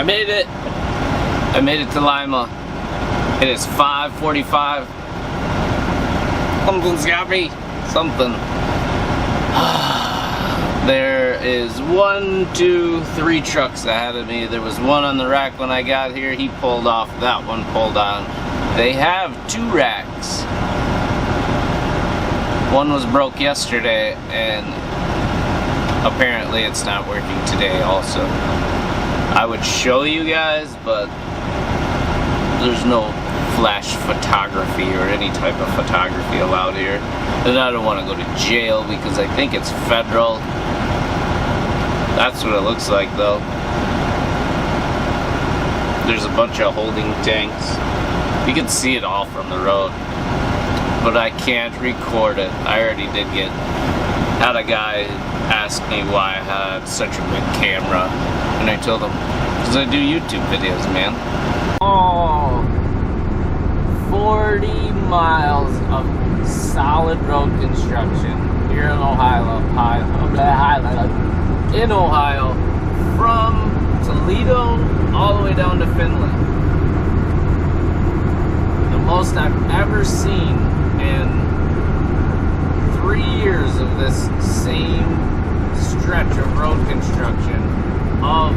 I made it. I made it to Lima. It is 5:45. Something's got me. Something. There is 1, 2, 3 trucks ahead of me. There was one on the rack when I got here. He pulled off. That one pulled on. They have 2 racks. One was broke yesterday, and apparently it's not working today also. I would show you guys, but there's no flash photography or any type of photography allowed here. And I don't want to go to jail because I think it's federal. That's what it looks like though. There's a bunch of holding tanks. You can see it all from the road, but I can't record it. I already had a guy ask me why I had such a big camera, and I told him, because I do YouTube videos, man. Oh, 40 miles of solid road construction here in Ohio, from Toledo all the way down to Finland. The most I've ever seen in 3 years of this same stretch of road construction of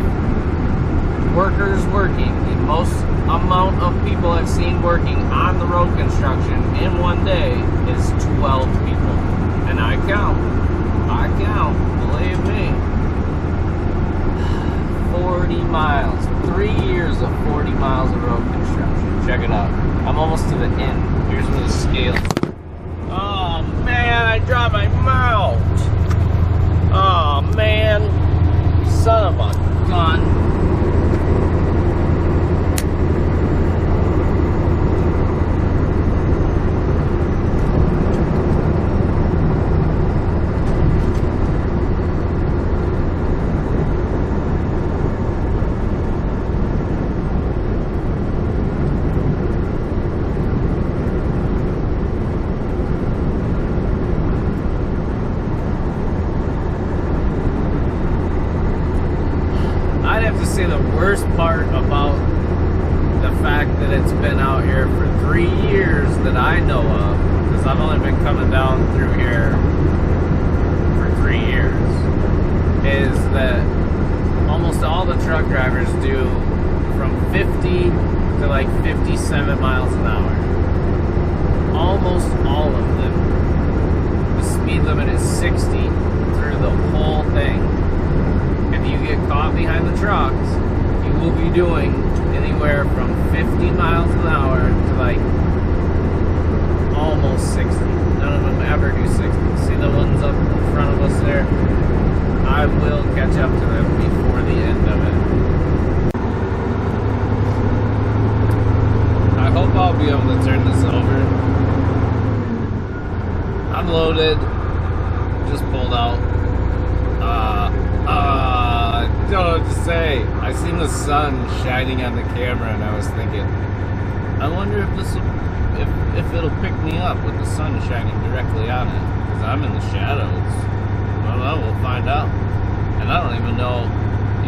workers working. The most amount of people I've seen working on the road construction in one day is 12 people. And I count, believe me. 40 miles, 3 years of 40 miles of road construction. Check it out. I'm almost to the end. Here's where the scale. Oh man, I dropped my mount. Oh man, son of a gun. Say the worst part about the fact that it's been out here for 3 years that I know of, because I've only been coming down through here for 3 years, is that almost all the truck drivers do from 50 to like 57 miles an hour. Almost all of them. The speed limit is 60 through the whole thing. If you get caught behind the trucks, you will be doing anywhere from 50 miles an hour to like almost 60. None of them ever do 60. See the ones up in front of us there? I will catch up to them before the end of it. I hope I'll be able to turn this over. I'm loaded. Just pulled out. I don't know what to say. I seen the sun shining on the camera, and I was thinking, I wonder if if it'll pick me up with the sun shining directly on it, because I'm in the shadows. Well, we'll find out. And I don't even know,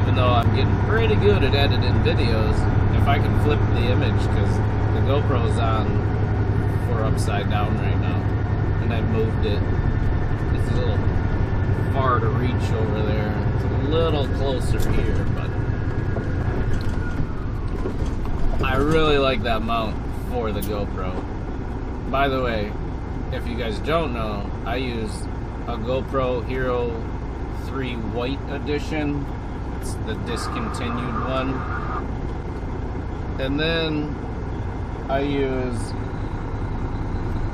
even though I'm getting pretty good at editing videos, if I can flip the image, because the GoPro's on for upside down right now, and I moved it. It's a little far to reach over there. It's a little closer here, but I really like that mount for the GoPro. By the way, if you guys don't know, I use a GoPro Hero 3 White Edition. It's the discontinued one. And then I use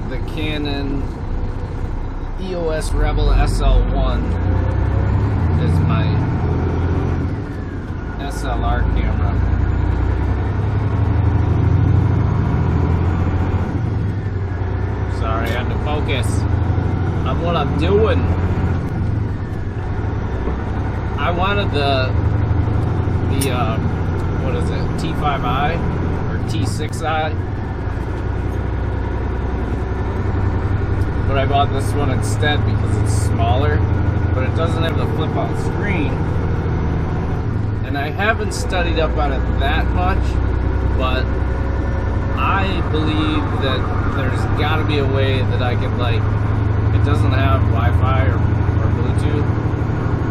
the Canon EOS Rebel SL1 is my SLR camera. Sorry, I had to focus on what I'm doing. I wanted the what is it, T5i or T6i, but I bought this one instead because it's smaller, but it doesn't have the flip-out screen, and I haven't studied up on it that much, but I believe that there's got to be a way that I could, like, it doesn't have Wi-Fi or Bluetooth,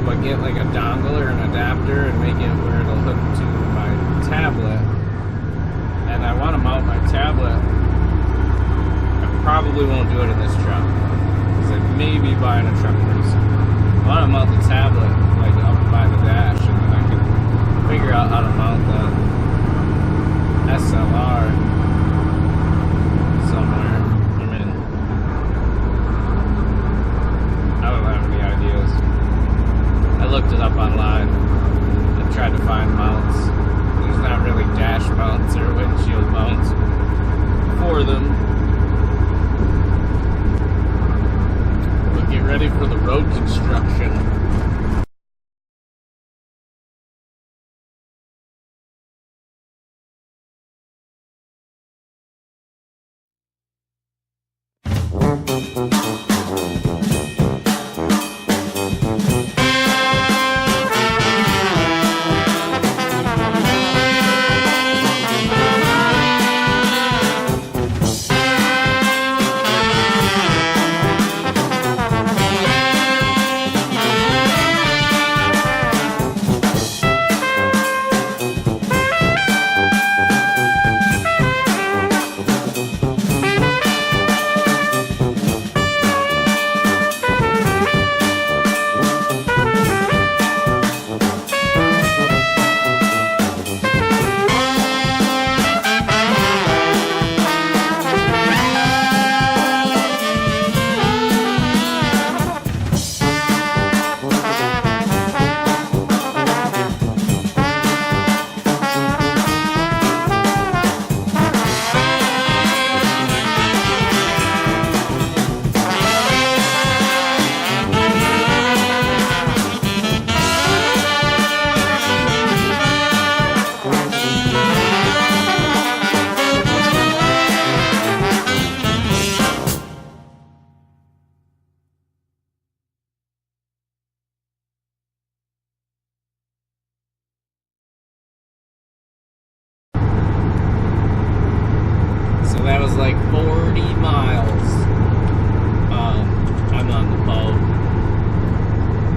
but get like a dongle or an adapter and make it where it'll hook to my tablet. And I want to mount my tablet. I probably won't do it in this truck, because I may be buying a truck pretty soon. I want to mount the tablet like up by the dash, and then I can figure out how to mount the SLR somewhere. I mean, I don't have any ideas. I looked it up online and tried to find mounts. There's not really dash mounts or windshield mounts for them. But get ready for the road construction. That was like 40 miles. I'm on the boat.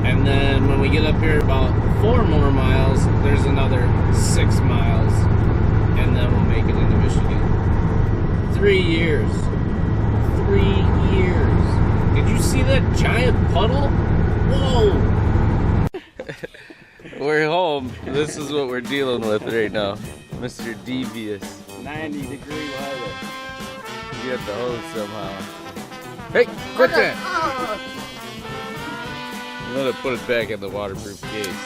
And then when we get up here about 4 more miles, there's another 6 miles. And then we'll make it into Michigan. 3 years. 3 years. Did you see that giant puddle? Whoa! We're home. This is what we're dealing with right now. Mr. Devious. 90-degree weather. You have to hold it somehow. Hey, quit that! I'm gonna put it back in the waterproof case.